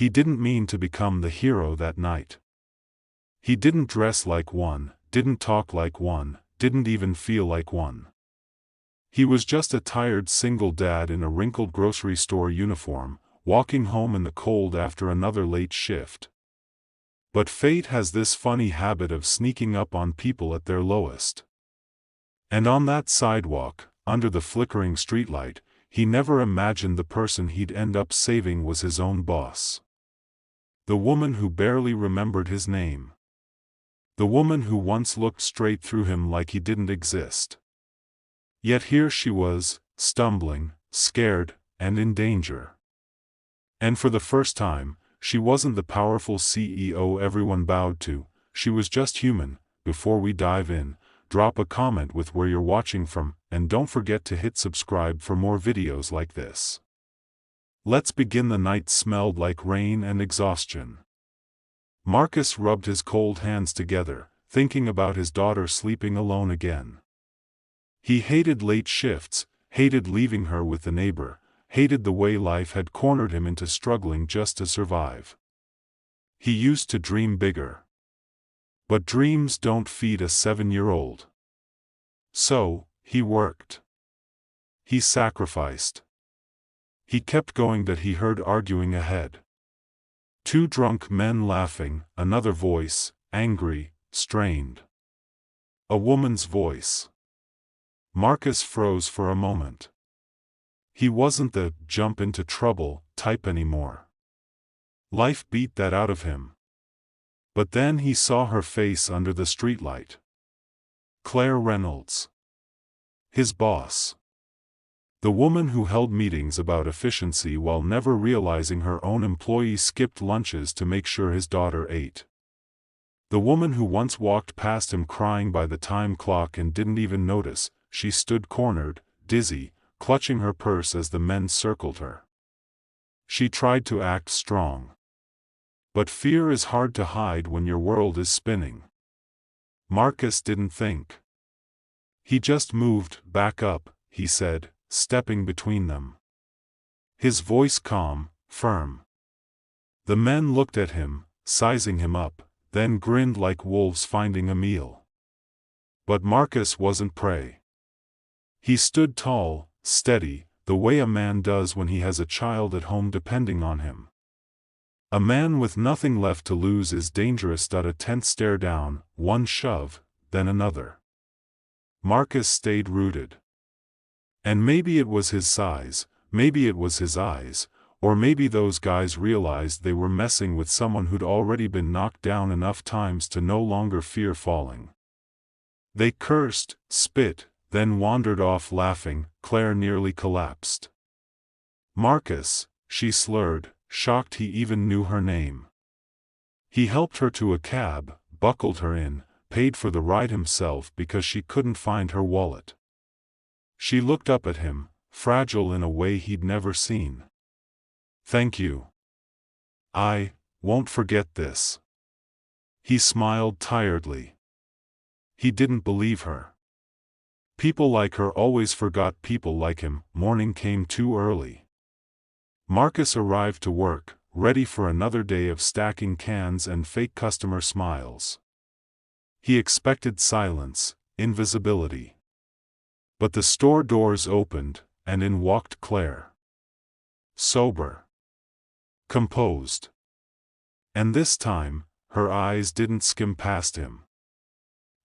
He didn't mean to become the hero that night. He didn't dress like one, didn't talk like one, didn't even feel like one. He was just a tired single dad in a wrinkled grocery store uniform, walking home in the cold after another late shift. But fate has this funny habit of sneaking up on people at their lowest. And on that sidewalk, under the flickering streetlight, he never imagined the person he'd end up saving was his own boss. The woman who barely remembered his name. The woman who once looked straight through him like he didn't exist. Yet here she was, stumbling, scared, and in danger. And for the first time, she wasn't the powerful CEO everyone bowed to, she was just human. Before we dive in, drop a comment with where you're watching from, and don't forget to hit subscribe for more videos like this. Let's begin. The night smelled like rain and exhaustion. Marcus rubbed his cold hands together, thinking about his daughter sleeping alone again. He hated late shifts, hated leaving her with the neighbor, hated the way life had cornered him into struggling just to survive. He used to dream bigger. But dreams don't feed a 7-year-old. So, he worked. He sacrificed. He kept going. That he heard arguing ahead. Two drunk men laughing, another voice, angry, strained. A woman's voice. Marcus froze for a moment. He wasn't the jump into trouble type anymore. Life beat that out of him. But then he saw her face under the streetlight. Claire Reynolds. His boss. The woman who held meetings about efficiency while never realizing her own employees skipped lunches to make sure his daughter ate. The woman who once walked past him crying by the time clock and didn't even notice. She stood cornered, dizzy, clutching her purse as the men circled her. She tried to act strong. But fear is hard to hide when your world is spinning. Marcus didn't think. He just moved. Back up, he said, stepping between them. His voice calm, firm. The men looked at him, sizing him up, then grinned like wolves finding a meal. But Marcus wasn't prey. He stood tall, steady, the way a man does when he has a child at home depending on him. A man with nothing left to lose is dangerous. A tense stare down, one shove, then another. Marcus stayed rooted. And maybe it was his size, maybe it was his eyes, or maybe those guys realized they were messing with someone who'd already been knocked down enough times to no longer fear falling. They cursed, spit, then wandered off laughing. Claire nearly collapsed. Marcus, she slurred, shocked he even knew her name. He helped her to a cab, buckled her in, paid for the ride himself because she couldn't find her wallet. She looked up at him, fragile in a way he'd never seen. Thank you. I won't forget this. He smiled tiredly. He didn't believe her. People like her always forgot people like him. Morning came too early. Marcus arrived to work, ready for another day of stacking cans and fake customer smiles. He expected silence, invisibility. But the store doors opened, and in walked Claire. Sober. Composed. And this time, her eyes didn't skim past him.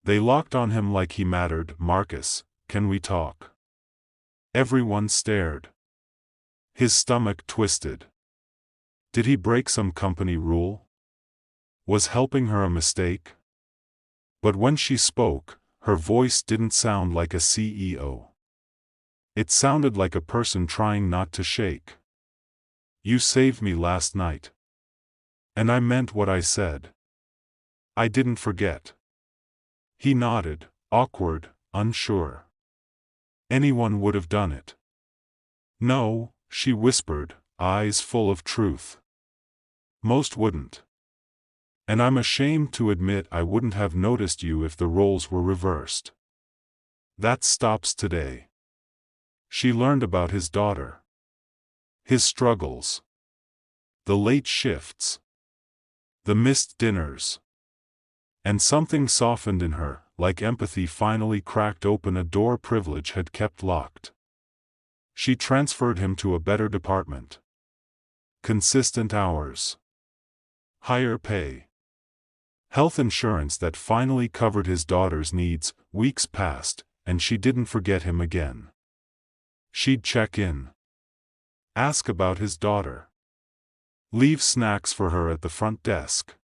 They locked on him like he mattered. Marcus, can we talk? Everyone stared. His stomach twisted. Did he break some company rule? Was helping her a mistake? But when she spoke, her voice didn't sound like a CEO. It sounded like a person trying not to shake. You saved me last night. And I meant what I said. I didn't forget. He nodded, awkward, unsure. Anyone would have done it. No, she whispered, eyes full of truth. Most wouldn't. And I'm ashamed to admit I wouldn't have noticed you if the roles were reversed. That stops today. She learned about his daughter. His struggles. The late shifts. The missed dinners. And something softened in her, like empathy finally cracked open a door privilege had kept locked. She transferred him to a better department. Consistent hours. Higher pay. Health insurance that finally covered his daughter's needs. Weeks passed, and she didn't forget him again. She'd check in. Ask about his daughter. Leave snacks for her at the front desk.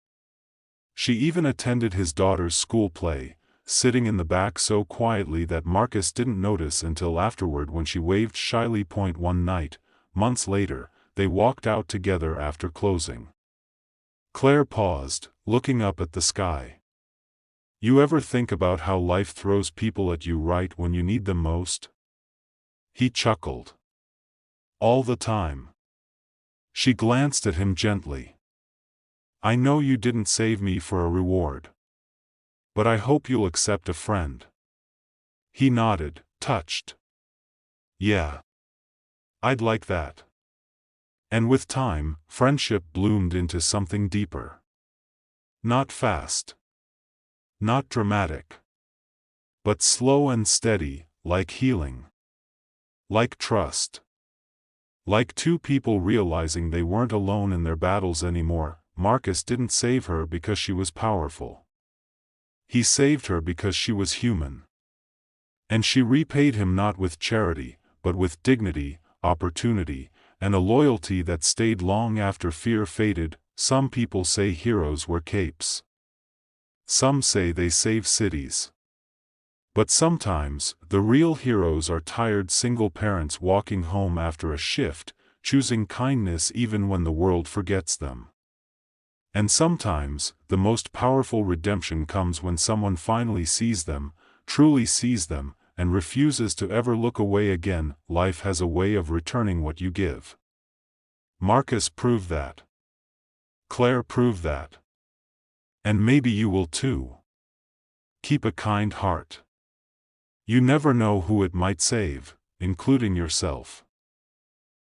She even attended his daughter's school play, sitting in the back so quietly that Marcus didn't notice until afterward when she waved shyly. One night, months later, they walked out together after closing. Claire paused, looking up at the sky. You ever think about how life throws people at you right when you need them most? He chuckled. All the time. She glanced at him gently. I know you didn't save me for a reward. But I hope you'll accept a friend. He nodded, touched. Yeah. I'd like that. And with time, friendship bloomed into something deeper. Not fast. Not dramatic. But slow and steady, like healing. Like trust. Like two people realizing they weren't alone in their battles anymore. Marcus didn't save her because she was powerful. He saved her because she was human. And she repaid him not with charity, but with dignity, opportunity, and a loyalty that stayed long after fear faded. Some people say heroes wear capes. Some say they save cities. But sometimes, the real heroes are tired single parents walking home after a shift, choosing kindness even when the world forgets them. And sometimes, the most powerful redemption comes when someone finally sees them, truly sees them, and refuses to ever look away again. Life has a way of returning what you give. Marcus proved that. Claire proved that. And maybe you will too. Keep a kind heart. You never know who it might save, including yourself.